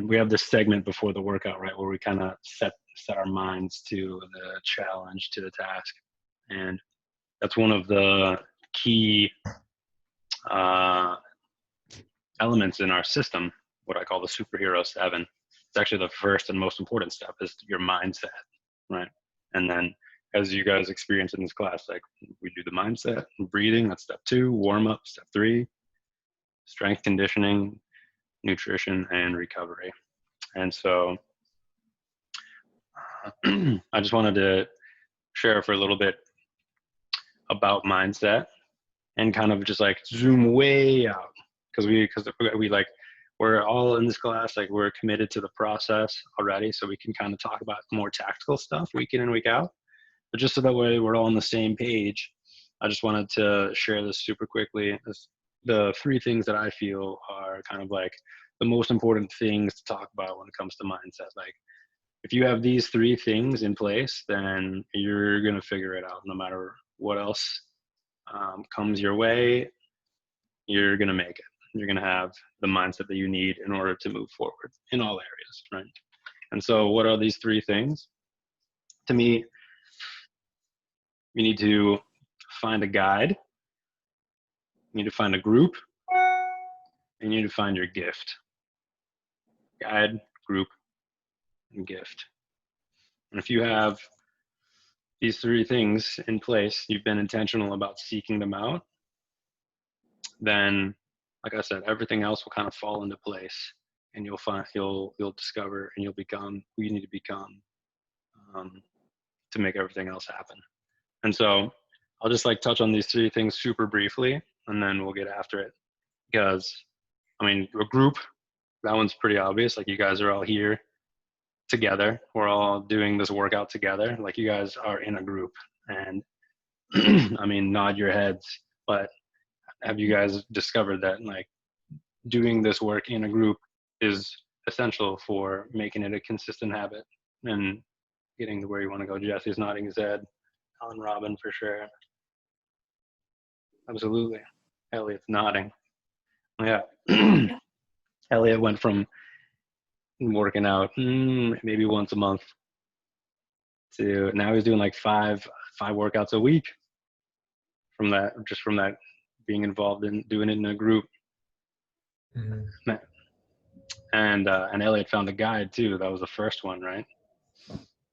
we have this segment before the workout, right, where we kind of set our minds to the challenge, to the task, and that's one of the key elements in our system, what I call the superhero 7. It's actually the first and most important step is your mindset, right? And then as you guys experience in this class, like we do the mindset, breathing, that's step 2, warm up, step 3, strength conditioning, nutrition, and recovery. And so I just wanted to share for a little bit about mindset and kind of just like zoom way out, because we like, we're all in this class, like we're committed to the process already, so we can kind of talk about more tactical stuff week in and week out. But just so that way we're all on the same page, I just wanted to share this super quickly. The 3 things that I feel are kind of like the most important things to talk about when it comes to mindset. Like if you have these 3 things in place, then you're going to figure it out no matter what else comes your way. You're going to make it. You're going to have the mindset that you need in order to move forward in all areas, right? And so what are these 3 things? To me, you need to find a guide, you need to find a group, and you need to find your gift. Guide, group, and gift. And if you have these 3 things in place, you've been intentional about seeking them out, then, like I said, everything else will kind of fall into place, and you'll discover and you'll become who you need to become to make everything else happen. And so I'll just like touch on these 3 things super briefly, and then we'll get after it. Because, I mean, a group, that one's pretty obvious. Like you guys are all here together. We're all doing this workout together. Like you guys are in a group. And I mean, nod your heads, but have you guys discovered that like doing this work in a group is essential for making it a consistent habit and getting to where you want to go? Jesse's nodding his head. Alan Robin for sure. Absolutely. Elliot's nodding. Yeah. Elliot went from working out maybe once a month to now he's doing like five workouts a week from that being involved in doing it in a group. Mm-hmm. And Elliot found a guide too. That was the first one, right?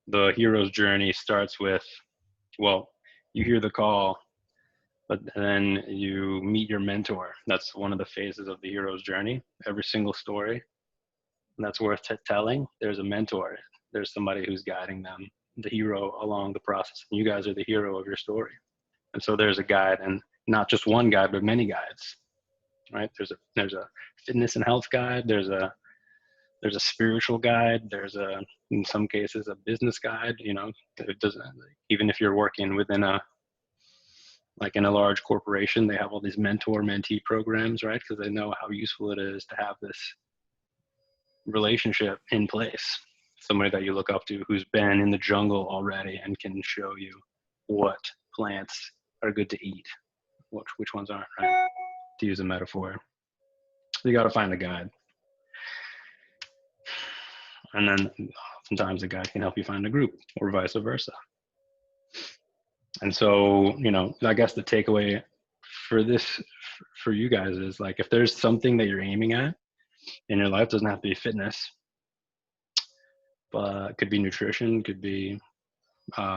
The hero's journey starts with, well, you hear the call, but then you meet your mentor. That's one of the phases of the hero's journey. Every single story that's worth telling, there's a mentor. There's somebody who's guiding them, the hero, along the process. And you guys are the hero of your story. And so there's a guide, and not just one guide, but many guides, right? There's a fitness and health guide. There's a spiritual guide. There's in some cases, a business guide. You know, it doesn't, even if you're working within in a large corporation, they have all these mentor-mentee programs, right? Because they know how useful it is to have this relationship in place. Somebody that you look up to who's been in the jungle already and can show you what plants are good to eat, which ones aren't, right? To use a metaphor. So you got to find the guide. And then sometimes the guide can help you find a group, or vice versa. And so, you know, I guess the takeaway for you guys is like, if there's something that you're aiming at in your life, doesn't have to be fitness, but it could be nutrition, could be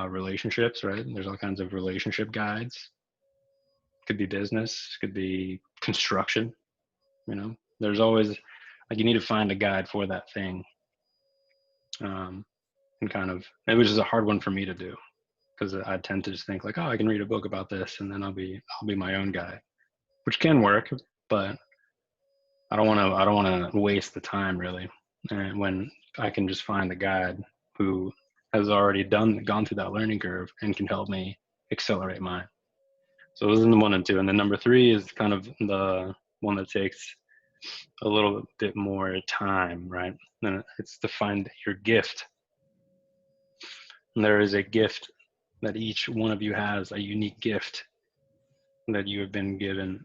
relationships, right? There's all kinds of relationship guides. Could be business, could be construction. You know, there's always like, you need to find a guide for that thing. And kind of, which is a hard one for me to do, because I tend to just think like, oh, I can read a book about this and then I'll be my own guy, which can work, but I don't want to waste the time really. And when I can just find the guide who has already gone through that learning curve and can help me accelerate mine. So those are the 1 and 2. And then number 3 is kind of the one that takes a little bit more time, right? And it's to find your gift. And there is a gift that each one of you has, a unique gift that you have been given,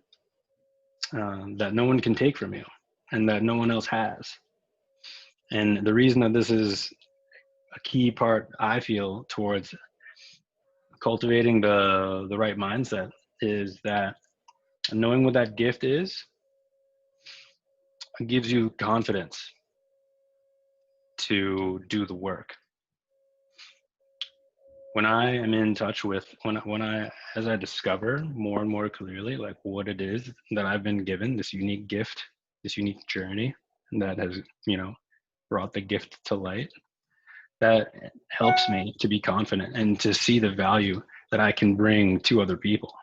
that no one can take from you and that no one else has. And the reason that this is a key part, I feel, towards cultivating the right mindset is that knowing what that gift is gives you confidence to do the work. When I am in touch with, when I as I discover more and more clearly like what it is that I've been given, this unique gift, this unique journey that has, you know, brought the gift to light, that helps me to be confident and to see the value that I can bring to other people.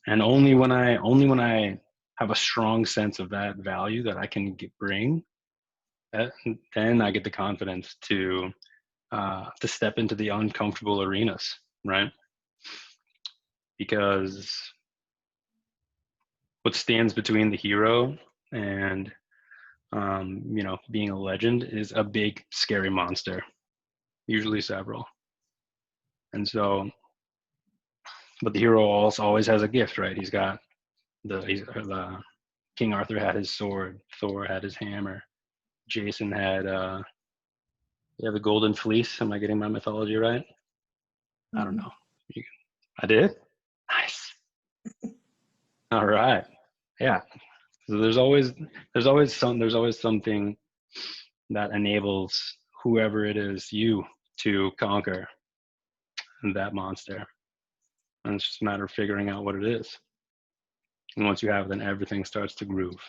And only when I have a strong sense of that value that I can bring, then I get the confidence to step into the uncomfortable arenas, right? Because what stands between the hero and you know, being a legend is a big, scary monster, usually several. And so, but the hero also always has a gift, right? The King Arthur had his sword, Thor had his hammer, Jason had yeah, the golden fleece. Am I getting my mythology right? I don't know. I did. Nice. All right. Yeah. So there's always something that enables whoever it is, you, to conquer that monster. And it's just a matter of figuring out what it is. And once you have it, then everything starts to groove.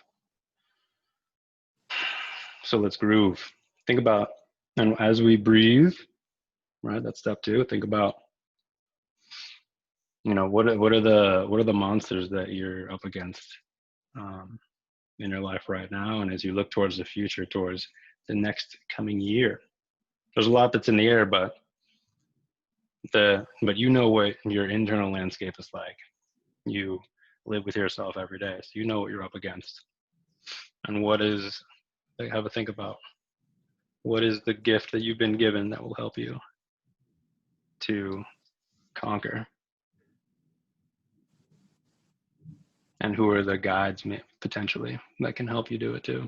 So let's groove. Think about, and as we breathe, right? That's step two. Think about, you know, what are the monsters that you're up against um, in your life right now, and as you look towards the future, towards the next coming year. There's a lot that's in the air, but you know what your internal landscape is like. You live with yourself every day, so you know what you're up against. And what is, have a think about, what is the gift that you've been given that will help you to conquer, and who are the guides potentially that can help you do it too.